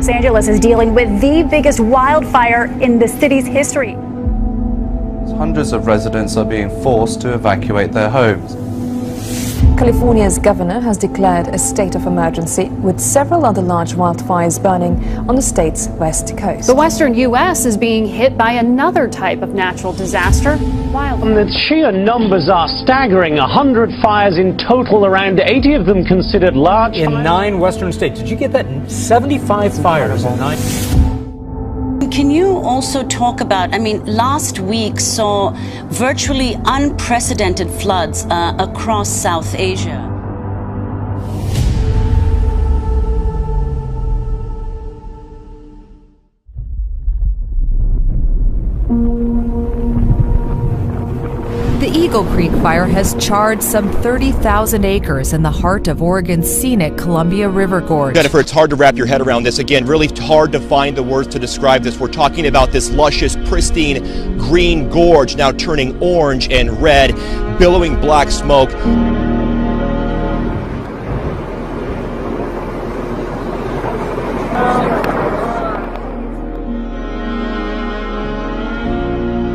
Los Angeles is dealing with the biggest wildfire in the city's history. Hundreds of residents are being forced to evacuate their homes. California's governor has declared a state of emergency with several other large wildfires burning on the state's west coast. The western U.S. is being hit by another type of natural disaster, wildfire. The sheer numbers are staggering. 100 fires in total, around 80 of them considered large. In 9 western states. Did you get that? 75 fires in 9. Can you also talk about, last week saw virtually unprecedented floods across South Asia. The Eagle Creek fire has charred some 30,000 acres in the heart of Oregon's scenic Columbia River Gorge. Jennifer, it's hard to wrap your head around this. Again, really hard to find the words to describe this. We're talking about this luscious, pristine green gorge now turning orange and red, billowing black smoke.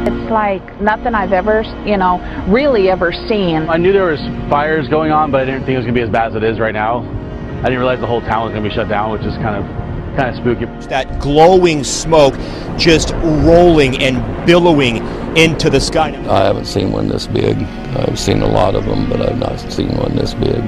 It's like nothing I've ever, really ever seen. I knew there was fires going on, but I didn't think it was going to be as bad as it is right now. I didn't realize the whole town was going to be shut down, which is kind of spooky. That glowing smoke just rolling and billowing into the sky. I haven't seen one this big. I've seen a lot of them, but I've not seen one this big.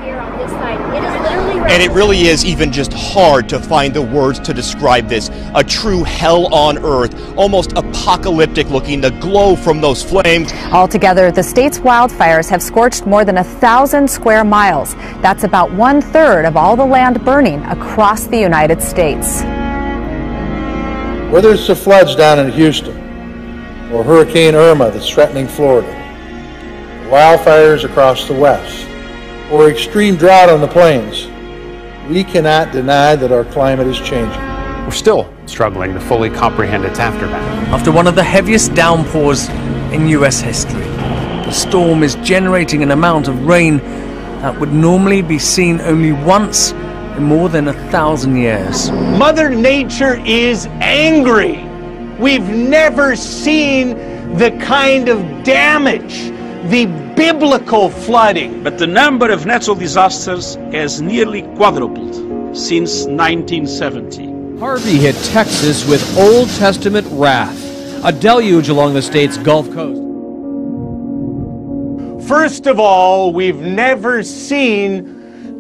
Here on this side, it is literally And it really is even just hard to find the words to describe this. A true hell on earth, almost apocalyptic looking, the glow from those flames. Altogether, the state's wildfires have scorched more than 1,000 square miles. That's about 1/3 of all the land burning across the United States. Whether it's the floods down in Houston or Hurricane Irma that's threatening Florida, wildfires across the west, or extreme drought on the plains, we cannot deny that our climate is changing. We're still struggling to fully comprehend its aftermath. After one of the heaviest downpours in US history, the storm is generating an amount of rain that would normally be seen only once in more than 1,000 years. Mother Nature is angry. We've never seen the kind of damage, the biblical flooding. But the number of natural disasters has nearly quadrupled since 1970. Harvey hit Texas with Old Testament wrath, a deluge along the state's Gulf Coast. First of all, we've never seen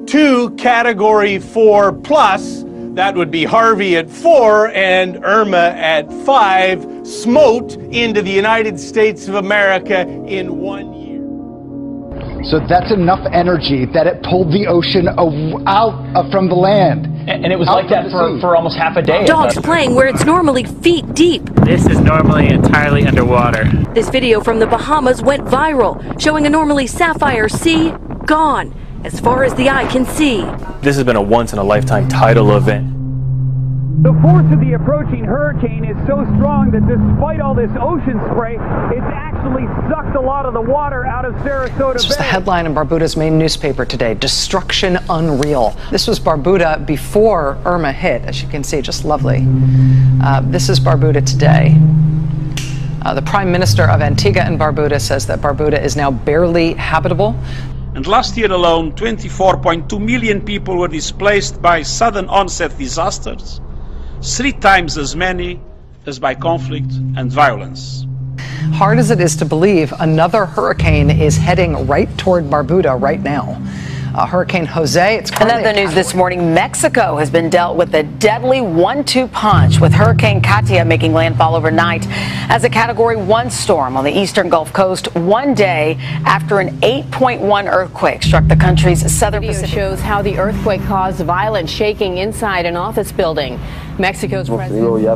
2 Category 4 plus, that would be Harvey at 4 and Irma at 5, smote into the United States of America in 1 year. So that's enough energy that it pulled the ocean out from the land. And it was like that for almost half a day. Dogs playing where it's normally feet deep. This is normally entirely underwater. This video from the Bahamas went viral, showing a normally sapphire sea gone as far as the eye can see. This has been a once-in-a-lifetime tidal event. The force of the approaching hurricane is so strong that despite all this ocean spray, it's actually sucked a lot of the water out of Sarasota Bay. This was the headline in Barbuta's main newspaper today, "Destruction Unreal." This was Barbuda before Irma hit, as you can see, just lovely. This is Barbuda today. The Prime Minister of Antigua and Barbuda says that Barbuda is now barely habitable. And last year alone, 24.2 million people were displaced by sudden onset disasters, 3 times as many as by conflict and violence. Hard as it is to believe, another hurricane is heading right toward Barbuda right now. Hurricane Jose. Another news this morning, Mexico has been dealt with a deadly 1-2 punch, with Hurricane Katia making landfall overnight as a Category 1 storm on the eastern Gulf Coast, 1 day after an 8.1 earthquake struck the country's southern Pacific. Video shows how the earthquake caused violent shaking inside an office building. Mexico's president.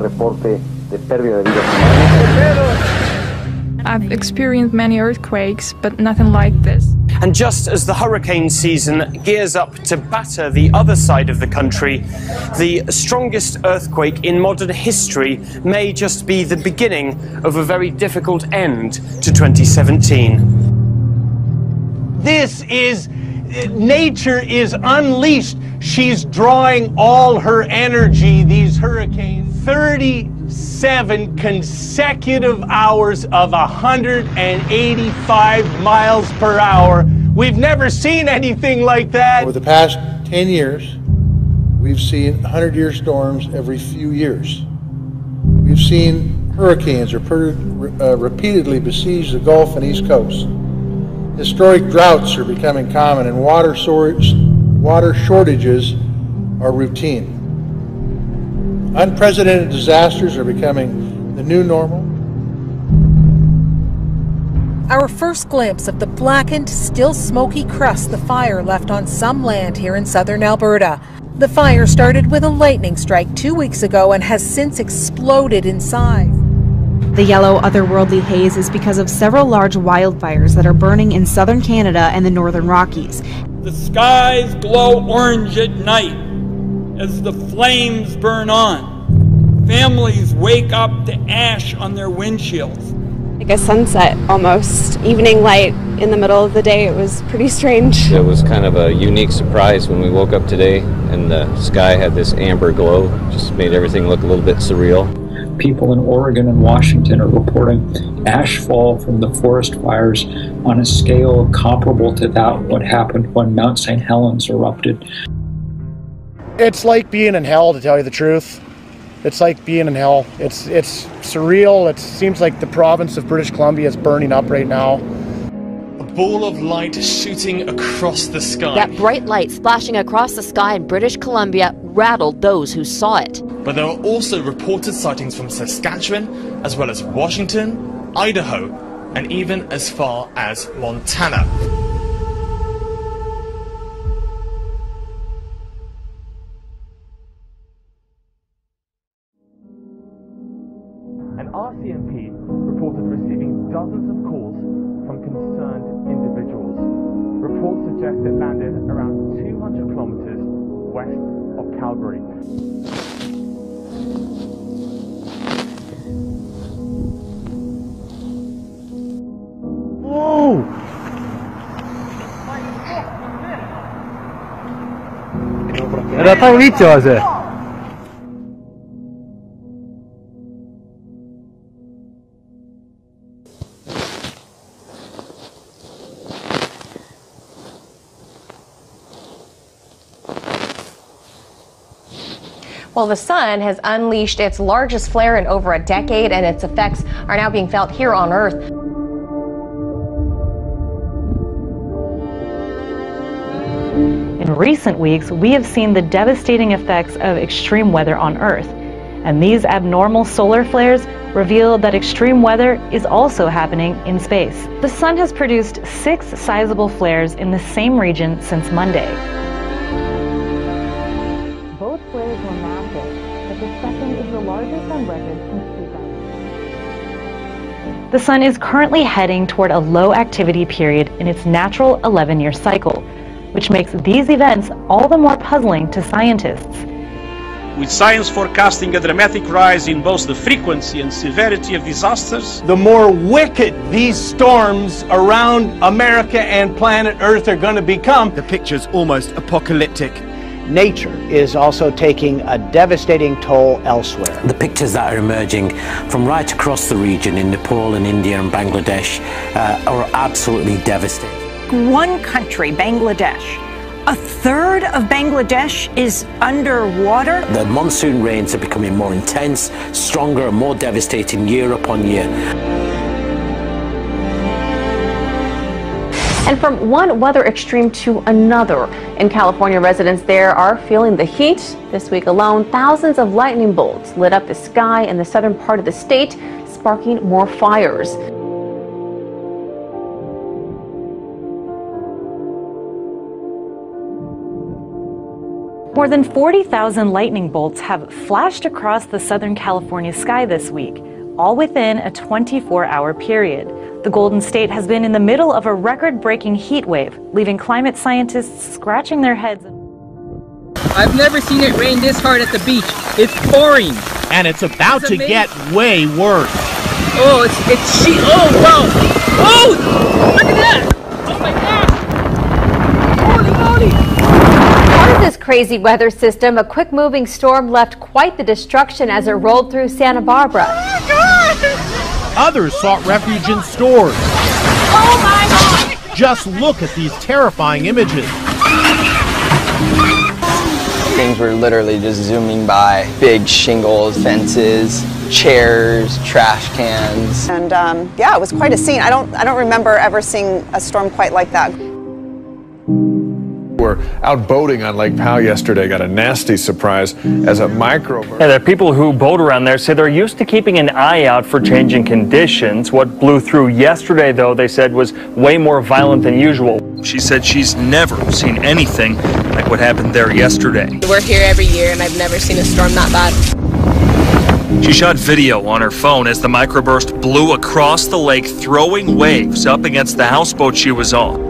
I've experienced many earthquakes, but nothing like this. And just as the hurricane season gears up to batter the other side of the country, the strongest earthquake in modern history may just be the beginning of a very difficult end to 2017. This is nature is unleashed. She's drawing all her energy, these hurricanes. 37 consecutive hours of 185 miles per hour. We've never seen anything like that. Over the past 10 years, we've seen 100-year storms every few years. We've seen hurricanes repeatedly besiege the Gulf and East Coast. Historic droughts are becoming common, and water shortages are routine. Unprecedented disasters are becoming the new normal. Our first glimpse of the blackened, still smoky crust the fire left on some land here in southern Alberta. The fire started with a lightning strike 2 weeks ago and has since exploded in size. The yellow, otherworldly haze is because of several large wildfires that are burning in southern Canada and the northern Rockies. The skies glow orange at night as the flames burn on. Families wake up to ash on their windshields. Like a sunset almost, evening light in the middle of the day. It was pretty strange. It was kind of a unique surprise when we woke up today and the sky had this amber glow. Just made everything look a little bit surreal. People in Oregon and Washington are reporting ash fall from the forest fires on a scale comparable to that what happened when Mount St. Helens erupted. It's like being in hell, to tell you the truth. It's like being in hell. It's surreal. It seems like the province of British Columbia is burning up right now. A ball of light shooting across the sky. That bright light splashing across the sky in British Columbia rattled those who saw it. But there are also reported sightings from Saskatchewan, as well as Washington, Idaho, and even as far as Montana. An RCMP reported receiving dozens of calls from concerned individuals. Reports suggest it landed around 200 kilometers west of Calgary. Whoa! Era tak líčil, že? Well, the sun has unleashed its largest flare in over a decade, and its effects are now being felt here on Earth. In recent weeks, we have seen the devastating effects of extreme weather on Earth. And these abnormal solar flares reveal that extreme weather is also happening in space. The sun has produced 6 sizable flares in the same region since Monday. Both flares were massive, but the second is the largest on record since 2000. The sun is currently heading toward a low activity period in its natural 11-year cycle, which makes these events all the more puzzling to scientists. With science forecasting a dramatic rise in both the frequency and severity of disasters, the more wicked these storms around America and planet Earth are going to become. The picture's almost apocalyptic. Nature is also taking a devastating toll elsewhere. The pictures that are emerging from right across the region in Nepal and India and Bangladesh are absolutely devastating. One country, Bangladesh, a third of Bangladesh is underwater. The monsoon rains are becoming more intense, stronger and more devastating year upon year. And from one weather extreme to another, in California, residents there are feeling the heat. This week alone, thousands of lightning bolts lit up the sky in the southern part of the state, sparking more fires. More than 40,000 lightning bolts have flashed across the Southern California sky this week, all within a 24-hour period. The Golden State has been in the middle of a record-breaking heat wave, leaving climate scientists scratching their heads. I've never seen it rain this hard at the beach. It's pouring. And it's about to get way worse. Oh, oh, wow. Oh, look at that. Oh my God. Holy crazy weather system, a quick-moving storm left quite the destruction as it rolled through Santa Barbara. Others sought refuge in stores. Oh my God! Just look at these terrifying images. Things were literally just zooming by. Big shingles, fences, chairs, trash cans. And yeah, it was quite a scene. I don't remember ever seeing a storm quite like that. We're out boating on Lake Powell yesterday, got a nasty surprise as a microburst. Yeah, there are people who boat around there say they're used to keeping an eye out for changing conditions. What blew through yesterday, though, they said was way more violent than usual. She said she's never seen anything like what happened there yesterday. We're here every year and I've never seen a storm that bad. She shot video on her phone as the microburst blew across the lake, throwing waves up against the houseboat she was on.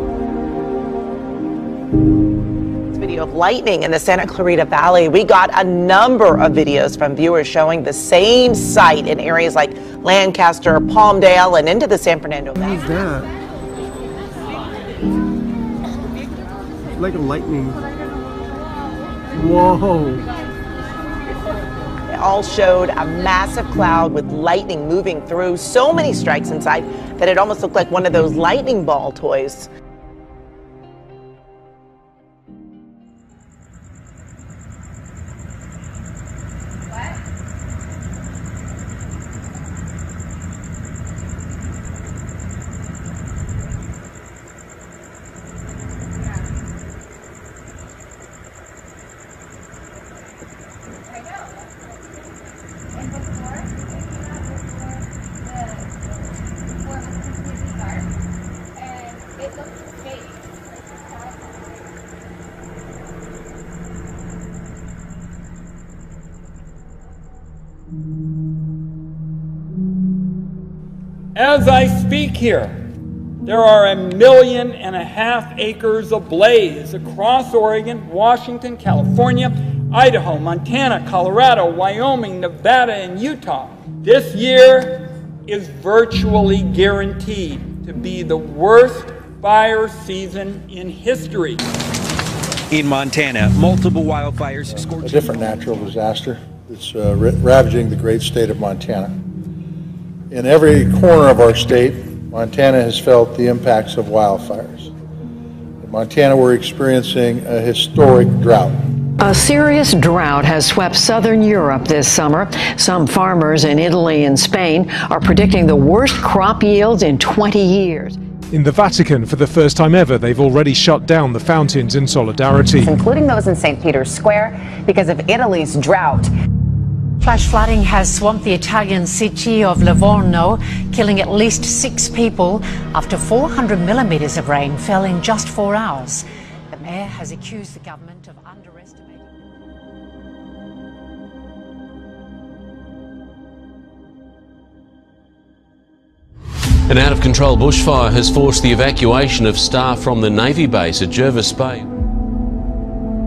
Video of lightning in the Santa Clarita Valley. We got a number of videos from viewers showing the same sight in areas like Lancaster, Palmdale, and into the San Fernando Valley. What is that? It's like a lightning. Whoa. They all showed a massive cloud with lightning moving through. So many strikes inside that it almost looked like one of those lightning ball toys. As I speak here, there are 1.5 million acres ablaze across Oregon, Washington, California, Idaho, Montana, Colorado, Wyoming, Nevada, and Utah. This year is virtually guaranteed to be the worst fire season in history. In Montana, multiple wildfires scorched. A different natural disaster that's ravaging the great state of Montana. In every corner of our state, Montana has felt the impacts of wildfires. In Montana, we're experiencing a historic drought. A serious drought has swept southern Europe this summer. Some farmers in Italy and Spain are predicting the worst crop yields in 20 years. In the Vatican, for the first time ever, they've already shut down the fountains in solidarity. Including those in St. Peter's Square because of Italy's drought. Flash flooding has swamped the Italian city of Livorno, killing at least 6 people after 400 millimeters of rain fell in just 4 hours. The mayor has accused the government of underestimating. An out-of-control bushfire has forced the evacuation of staff from the Navy base at Jervis Bay.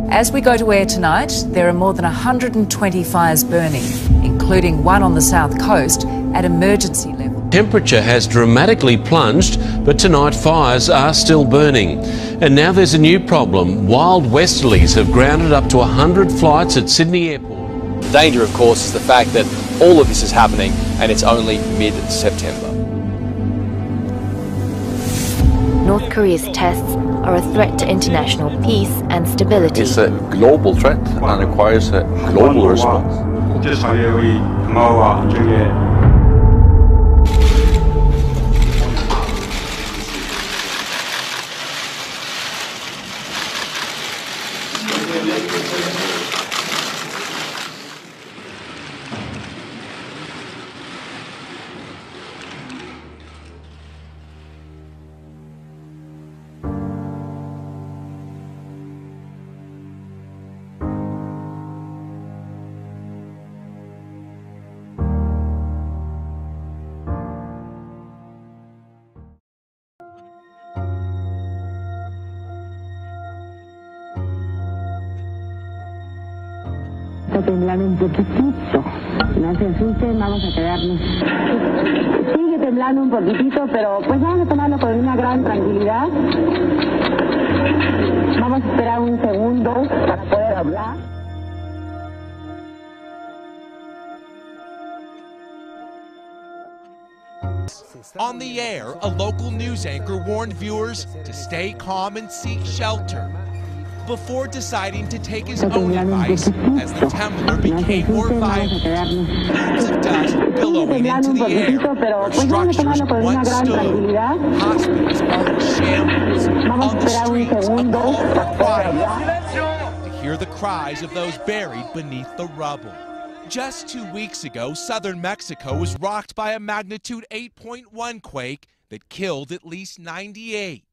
As we go to air tonight, there are more than 120 fires burning, including one on the south coast at emergency level. Temperature has dramatically plunged, but tonight fires are still burning. And now there's a new problem. Wild westerlies have grounded up to 100 flights at Sydney Airport. The danger, of course, is the fact that all of this is happening and it's only mid-September. North Korea's tests are a threat to international peace and stability. It's a global threat and requires a global response. Está temblando un poquitito. No se asusten, vamos a quedarnos. Sigue temblando un poquitito, pero pues vamos a tomarlo con una gran tranquilidad. Vamos a esperar un segundo para poder hablar. On the air, a local news anchor warned viewers to stay calm and seek shelter before deciding to take his own advice as the temblor became more violent. Plumes of dust billowing into the air where structures once stood. Hospitals are in shambles. On the streets, a call for quiet to hear the cries of those buried beneath the rubble. Just 2 weeks ago, southern Mexico was rocked by a magnitude 8.1 quake that killed at least 98.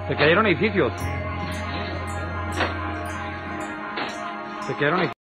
Se cayeron edificios. Se cayeron edificios.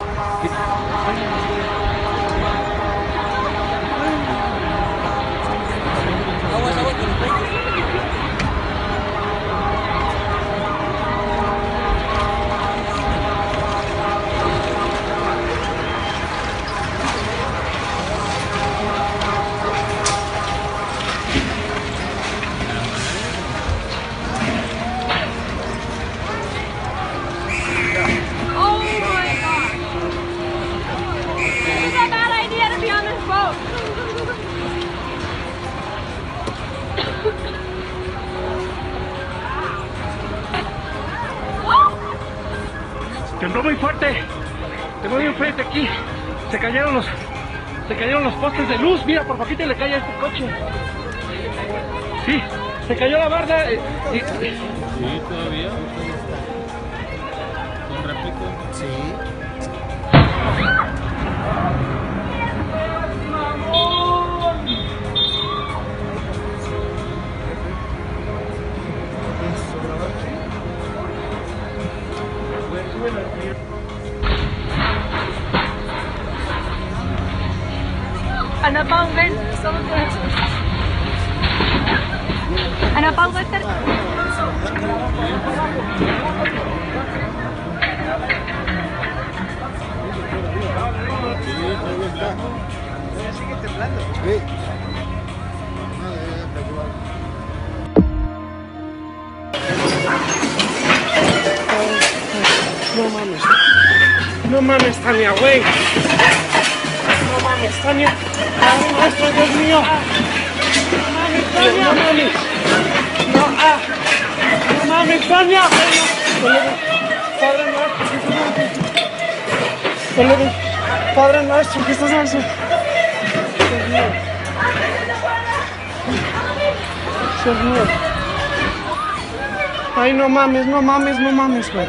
Tembló muy fuerte, tembló muy fuerte aquí, se cayeron los postes de luz, mira, por poquito le cae a este coche. Sí, se cayó la barda. Sí, todavía. ¿Con réplica? Sí. Anak Pau, ven, somos buenos. Anak Pau, va a estar. Sigue temblando. Sí. No mames. No mames, Tania, güey. No mames, Tania. ¡Ay, maestro, Dios mío! No mames, Tania. No mames. No, no mames, Tania. Padre nuestro, ¿qué estás haciendo? Dios mío. Dios mío. Ay, no mames, no mames, no mames, güey.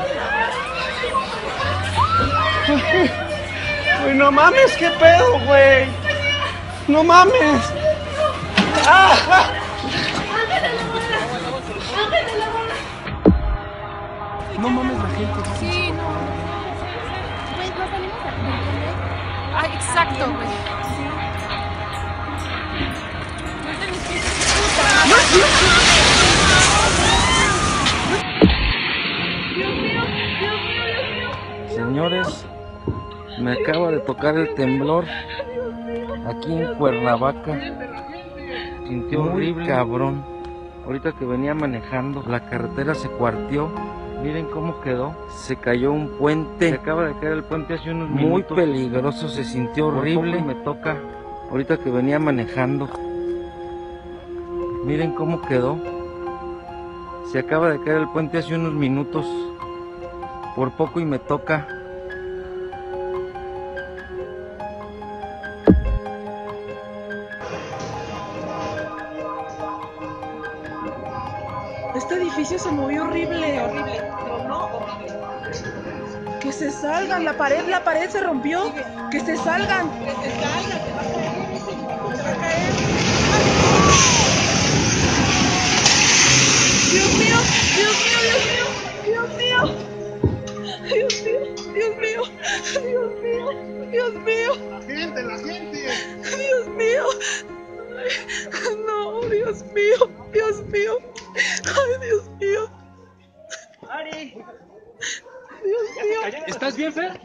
Uy, no mames, qué pedo, güey. No mames. ¡Ah! No mames la gente. Sí, no. Pues nos salimos a entender. Ah, exacto, güey. Señores, me acaba de tocar el temblor aquí en Cuernavaca. Sintió horrible, cabrón. Ahorita que venía manejando, la carretera se cuarteó. Miren cómo quedó. Se cayó un puente. Se acaba de caer el puente hace unos minutos. Muy peligroso, se sintió horrible. Me toca ahorita que venía manejando. Miren cómo quedó. Se acaba de caer el puente hace unos minutos. Por poco y me toca. Este edificio se movió horrible, horrible, pero no horrible. Que se salgan, la pared se rompió. Que se salgan. Que se salgan, que va a caer. Se va a caer. Dios mío, Dios mío, Dios mío, Dios mío, Dios mío, Dios mío, Dios mío, Dios mío. La gente. Dios mío. No, Dios mío, Dios mío. Ay, Dios mío. Ari. Dios mío. ¿Estás bien, Fer?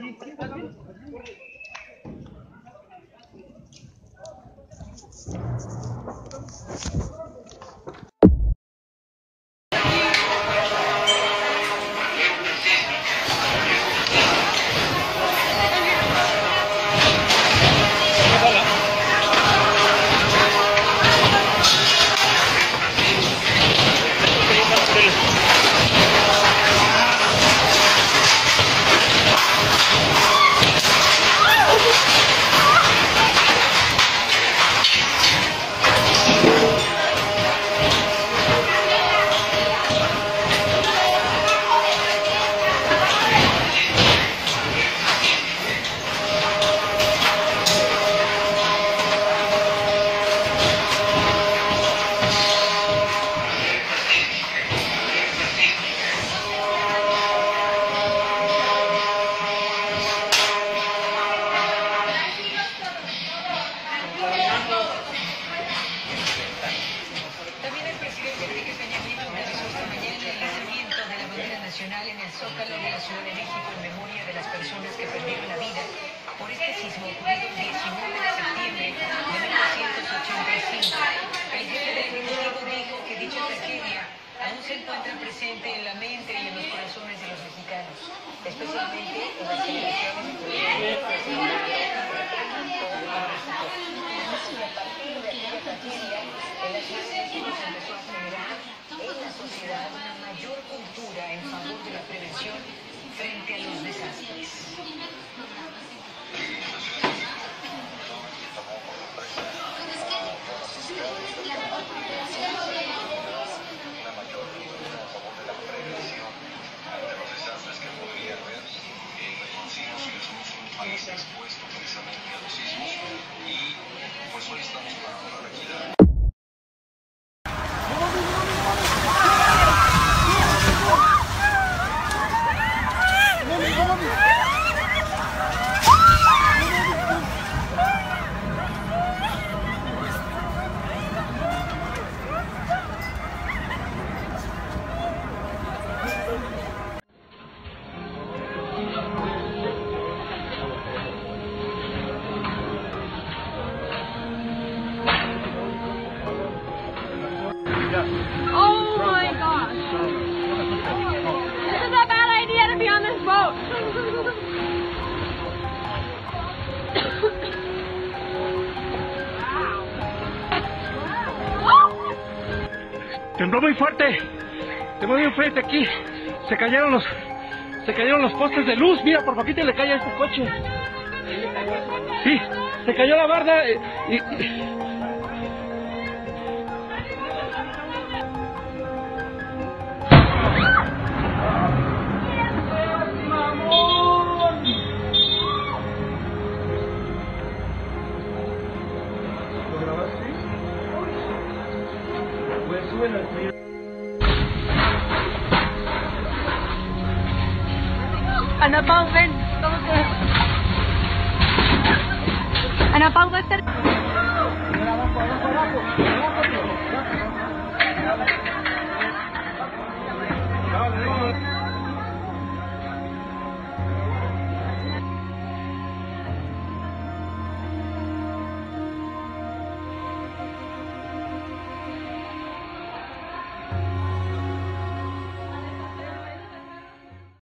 También el presidente Enrique Peña Nieto realizó esta mañana el izamiento de la bandera nacional en el Zócalo de la Ciudad de México en memoria de las personas que perdieron la vida por este sismo ocurrido el 19 de septiembre de 1985. El jefe del Ejecutivo dijo que dicha tragedia aún se encuentra presente en la mente y en los corazones de los mexicanos, especialmente en las generaciones empezó a generar en la sociedad una mayor cultura en favor de la prevención frente a los desastres. Expuesto precisamente a los sismos y pues hoy estamos para requirar. Oh my gosh. This is a bad idea to be on this boat. Tembló muy fuerte. Tembló muy fuerte aquí. Se cayeron los postes de luz. Mira, por poquito le cae a este coche. Sí, se cayó la barda Anak Pau, ven. Anak Pau,